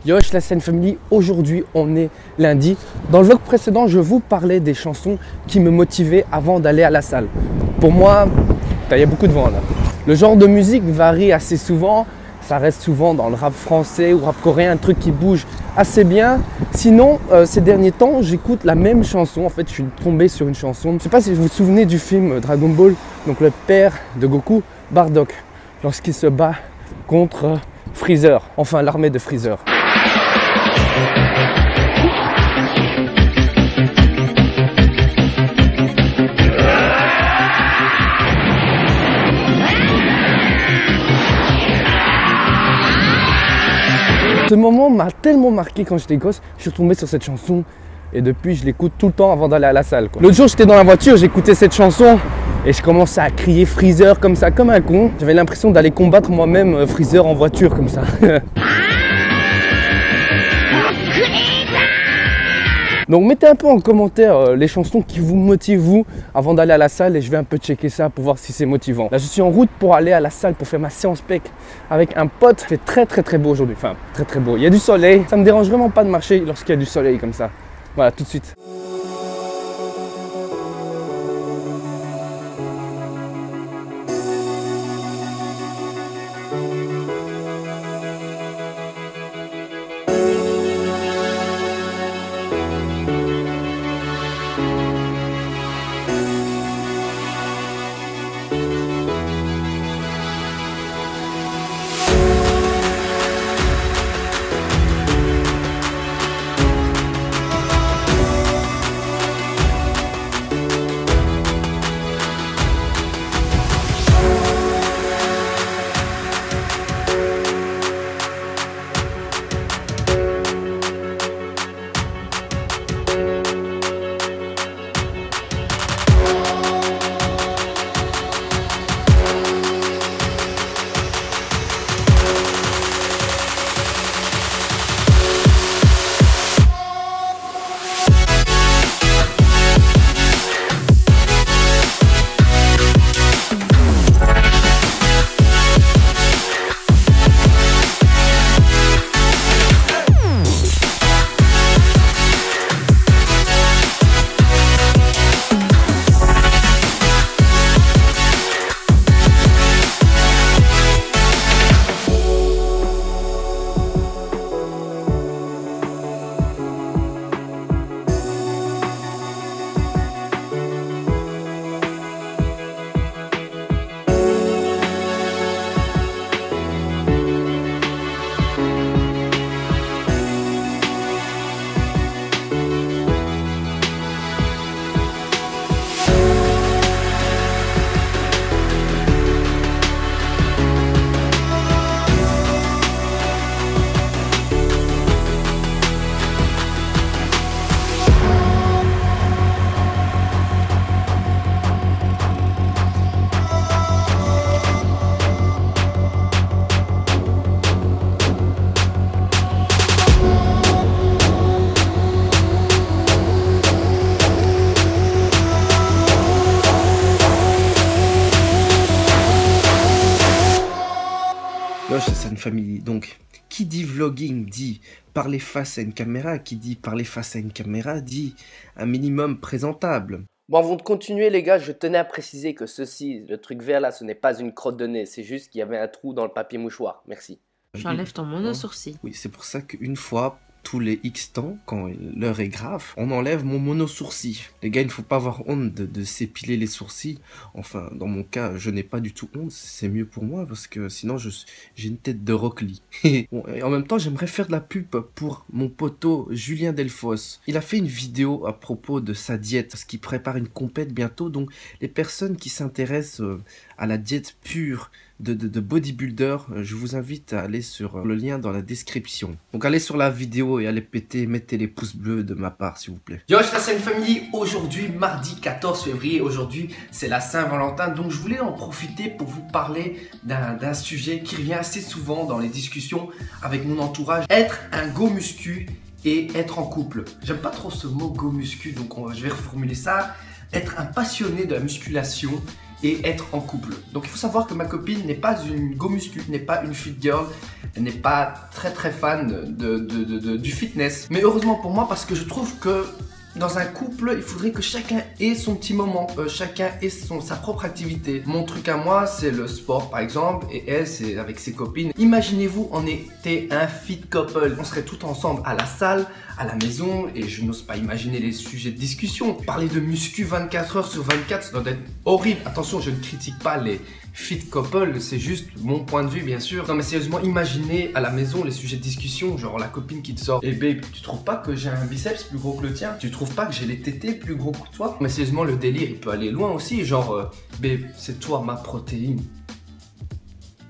Yosh la scène family, aujourd'hui on est lundi. Dans le vlog précédent, je vous parlais des chansons qui me motivaient avant d'aller à la salle. Pour moi, il y a beaucoup de vent là. Le genre de musique varie assez souvent. Ça reste souvent dans le rap français ou rap coréen, un truc qui bouge assez bien. Sinon, ces derniers temps, j'écoute la même chanson. En fait, je suis tombé sur une chanson. Je ne sais pas si vous vous souvenez du film Dragon Ball. Donc le père de Goku, Bardock, lorsqu'il se bat contre Freezer, enfin l'armée de Freezer. Ce moment m'a tellement marqué quand j'étais gosse, je suis tombé sur cette chanson et depuis je l'écoute tout le temps avant d'aller à la salle. L'autre jour j'étais dans la voiture, j'écoutais cette chanson et je commençais à crier Freezer comme ça, comme un con. J'avais l'impression d'aller combattre moi-même Freezer en voiture comme ça. Donc mettez un peu en commentaire les chansons qui vous motivent vous avant d'aller à la salle et je vais un peu checker ça pour voir si c'est motivant. Là je suis en route pour aller à la salle pour faire ma séance pec avec un pote. Il fait très beau aujourd'hui, enfin très beau. Il y a du soleil, ça me dérange vraiment pas de marcher lorsqu'il y a du soleil comme ça. Voilà, tout de suite. Yosh la scène family, donc qui dit vlogging dit parler face à une caméra, qui dit parler face à une caméra dit un minimum présentable. Bon, avant de continuer les gars, je tenais à préciser que ceci, le truc vert là, ce n'est pas une crotte de nez, c'est juste qu'il y avait un trou dans le papier mouchoir, merci. J'enlève ton mono-sourcil. Oui, c'est pour ça qu'une fois tous les X temps, quand l'heure est grave, on enlève mon mono-sourcil. Les gars, il ne faut pas avoir honte de s'épiler les sourcils. Enfin, dans mon cas, je n'ai pas du tout honte. C'est mieux pour moi parce que sinon, j'ai une tête de Rock Lee. Bon, et en même temps, j'aimerais faire de la pub pour mon poteau Julien Delfos. Il a fait une vidéo à propos de sa diète parce qu'il prépare une compète bientôt. Donc, les personnes qui s'intéressent à la diète pure de bodybuilder, je vous invite à aller sur le lien dans la description. Donc allez sur la vidéo et allez péter, mettez les pouces bleus de ma part s'il vous plaît. Yosh la scène family, aujourd'hui mardi 14 février, aujourd'hui c'est la Saint-Valentin, donc je voulais en profiter pour vous parler d'un sujet qui revient assez souvent dans les discussions avec mon entourage, être un go muscu et être en couple. J'aime pas trop ce mot go muscu, donc je vais reformuler ça. Être un passionné de la musculation et être en couple. Donc il faut savoir que ma copine n'est pas une go muscu, n'est pas une fit girl, elle n'est pas très fan du fitness. Mais heureusement pour moi, parce que je trouve que dans un couple, il faudrait que chacun ait son petit moment, chacun ait sa propre activité. Mon truc à moi, c'est le sport par exemple, et elle, c'est avec ses copines. Imaginez-vous, on était un fit couple, on serait tout ensemble à la salle, à la maison, et je n'ose pas imaginer les sujets de discussion. Parler de muscu 24 heures sur 24, ça doit être horrible. Attention, je ne critique pas les fit couple, c'est juste mon point de vue bien sûr. Non mais sérieusement, imaginez à la maison les sujets de discussion, genre la copine qui te sort: "Eh babe, tu trouves pas que j'ai un biceps plus gros que le tien? Tu trouves pas que j'ai les tétés plus gros que toi?" Mais sérieusement, le délire il peut aller loin aussi, genre babe, c'est toi ma protéine.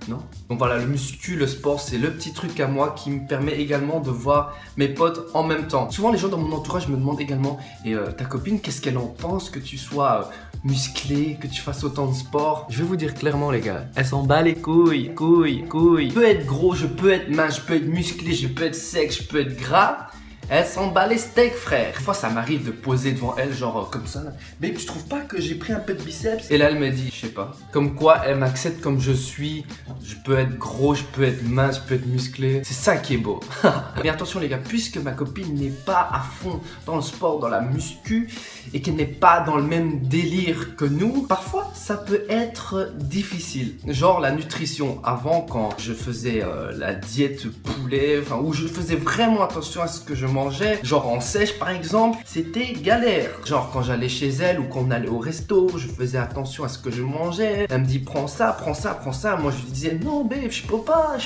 Non? Donc voilà, le muscu, le sport, c'est le petit truc à moi qui me permet également de voir mes potes en même temps. Souvent les gens dans mon entourage me demandent également: "Et ta copine, qu'est-ce qu'elle en pense que tu sois musclé, que tu fasses autant de sport?" Je vais vous dire clairement les gars, elle s'en bat les couilles. Je peux être gros, je peux être mince, je peux être musclé, je peux être sec, je peux être gras. Elle s'en bat les steaks, frère. Des fois, ça m'arrive de poser devant elle, genre comme ça. "Babe, tu trouves pas que j'ai pris un peu de biceps?" Et là, elle me dit: "Je sais pas." Comme quoi, elle m'accepte comme je suis. Je peux être gros, je peux être mince, je peux être musclé. C'est ça qui est beau. Mais attention, les gars, puisque ma copine n'est pas à fond dans le sport, dans la muscu, et qu'elle n'est pas dans le même délire que nous, parfois, ça peut être difficile. Genre la nutrition. Avant, quand je faisais la diète poulet, enfin, où je faisais vraiment attention à ce que je mangeais, genre en sèche par exemple, c'était galère. Genre quand j'allais chez elle ou qu'on allait au resto, je faisais attention à ce que je mangeais. Elle me dit: "Prends ça, prends ça, prends ça." Moi je lui disais: "Non babe, je peux pas,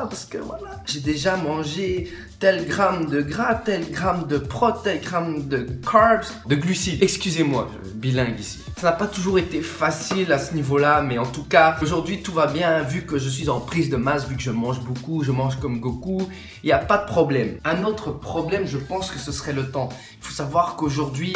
parce que voilà, j'ai déjà mangé tel gramme de gras, tel gramme de prot, tel gramme de carbs, de glucides." Excusez-moi, bilingue ici. Ça n'a pas toujours été facile à ce niveau-là, mais en tout cas, aujourd'hui tout va bien vu que je suis en prise de masse, vu que je mange beaucoup, je mange comme Goku, il n'y a pas de problème. Un autre problème, je pense que ce serait le temps. Il faut savoir qu'aujourd'hui,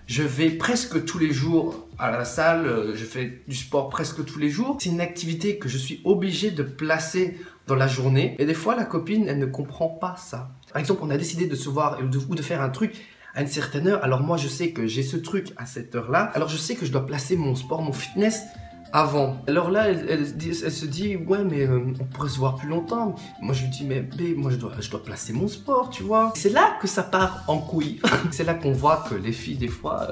je vais presque tous les jours à la salle, je fais du sport presque tous les jours. C'est une activité que je suis obligé de placer dans la journée. Et des fois, la copine, elle ne comprend pas ça. Par exemple, on a décidé de se voir ou de faire un truc à une certaine heure. Alors moi, je sais que j'ai ce truc à cette heure-là. Alors je sais que je dois placer mon sport, mon fitness avant. Alors là, elle se dit: "Ouais, mais on pourrait se voir plus longtemps." Moi, je lui dis: "Mais babe, moi, je dois placer mon sport, tu vois." C'est là que ça part en couille. C'est là qu'on voit que les filles, des fois,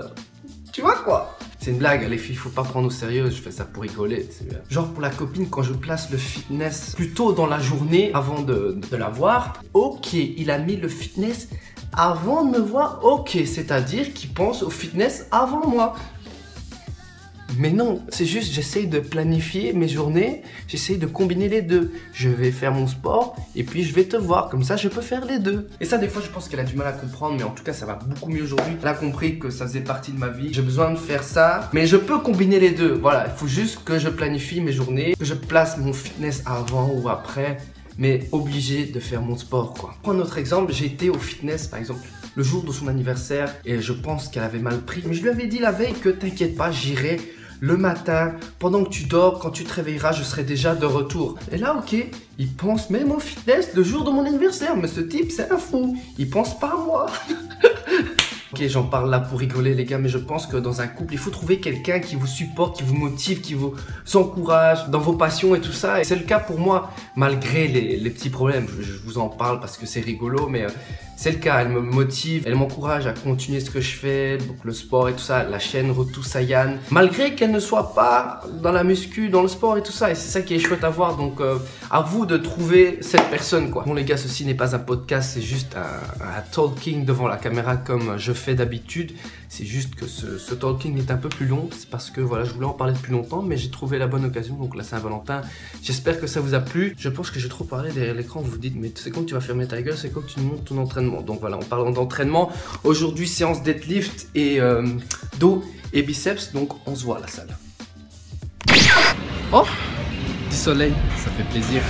tu vois quoi. C'est une blague, les filles, faut pas prendre au sérieux, je fais ça pour rigoler. Genre pour la copine, quand je place le fitness plus tôt dans la journée, avant de la voir, ok, il a mis le fitness avant de me voir, ok, c'est-à-dire qu'il pense au fitness avant moi. Mais non, c'est juste, j'essaye de planifier mes journées, j'essaye de combiner les deux. Je vais faire mon sport et puis je vais te voir, comme ça je peux faire les deux. Et ça, des fois, je pense qu'elle a du mal à comprendre, mais en tout cas, ça va beaucoup mieux aujourd'hui. Elle a compris que ça faisait partie de ma vie, j'ai besoin de faire ça, mais je peux combiner les deux. Voilà, il faut juste que je planifie mes journées, que je place mon fitness avant ou après, mais obligé de faire mon sport, quoi. Pour un autre exemple, j'ai été au fitness, par exemple, le jour de son anniversaire, et je pense qu'elle avait mal pris, mais je lui avais dit la veille que t'inquiète pas, j'irai le matin, pendant que tu dors, quand tu te réveilleras, je serai déjà de retour. Et là, ok, il pense même au fitness le jour de mon anniversaire. Mais ce type, c'est un fou. Il pense pas à moi. Ok, j'en parle là pour rigoler les gars, mais je pense que dans un couple, il faut trouver quelqu'un qui vous supporte, qui vous motive, qui vous encourage dans vos passions et tout ça. Et c'est le cas pour moi, malgré les petits problèmes. Je vous en parle parce que c'est rigolo, mais c'est le cas. Elle me motive, elle m'encourage à continuer ce que je fais, donc le sport et tout ça, la chaîne Retour Saiyan, malgré qu'elle ne soit pas dans la muscu, dans le sport et tout ça. Et c'est ça qui est chouette à voir, donc à vous de trouver cette personne, quoi. Bon les gars, ceci n'est pas un podcast, c'est juste un talking devant la caméra comme je fais d'habitude. C'est juste que ce talking est un peu plus long, c'est parce que voilà, je voulais en parler depuis longtemps, mais j'ai trouvé la bonne occasion, donc la Saint-Valentin. J'espère que ça vous a plu. Je pense que j'ai trop parlé derrière l'écran, vous vous dites, mais c'est quand tu vas fermer ta gueule, c'est quand tu montes ton entraînement. Donc voilà, en parlant d'entraînement, aujourd'hui séance deadlift et dos et biceps, donc on se voit à la salle. Oh, du soleil, ça fait plaisir.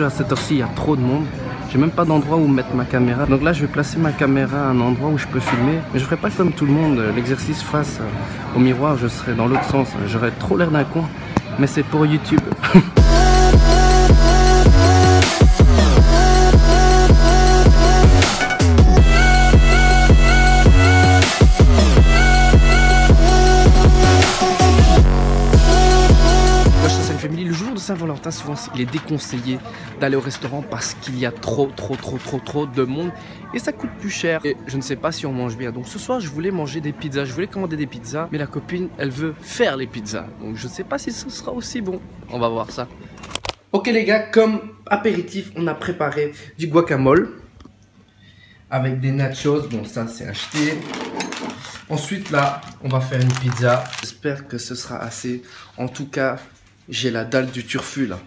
à cette heure-ci, il y a trop de monde. J'ai même pas d'endroit où mettre ma caméra. Donc là, je vais placer ma caméra à un endroit où je peux filmer. Mais je ferai pas comme tout le monde. L'exercice face au miroir, je serai dans l'autre sens. J'aurais trop l'air d'un con. Mais c'est pour YouTube. Le jour de Saint-Valentin, souvent, il est déconseillé d'aller au restaurant parce qu'il y a trop de monde et ça coûte plus cher. Et je ne sais pas si on mange bien. Donc ce soir, je voulais manger des pizzas. Je voulais commander des pizzas, mais la copine, elle veut faire les pizzas. Donc je ne sais pas si ce sera aussi bon. On va voir ça. Ok les gars, comme apéritif, on a préparé du guacamole avec des nachos. Bon, ça c'est acheté. Ensuite là, on va faire une pizza. J'espère que ce sera assez. En tout cas, j'ai la dalle du turfu là.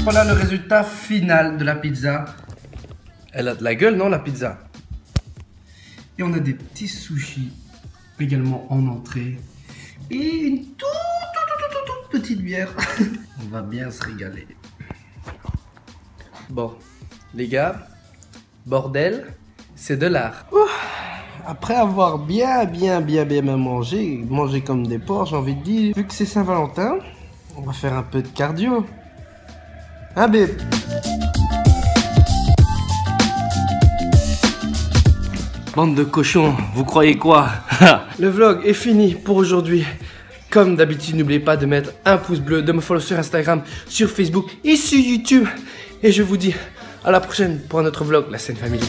Voilà le résultat final de la pizza. Elle a de la gueule, non, la pizza? Et on a des petits sushis également en entrée. Et une toute petite bière. On va bien se régaler. Bon, les gars, bordel, c'est de l'art. Après avoir bien mangé comme des porcs, j'ai envie de dire, vu que c'est Saint-Valentin, on va faire un peu de cardio. Ah bébé. Bande de cochons, vous croyez quoi? Le vlog est fini pour aujourd'hui. Comme d'habitude, n'oubliez pas de mettre un pouce bleu, de me follow sur Instagram, sur Facebook et sur YouTube. Et je vous dis à la prochaine pour un autre vlog, la Scène Family.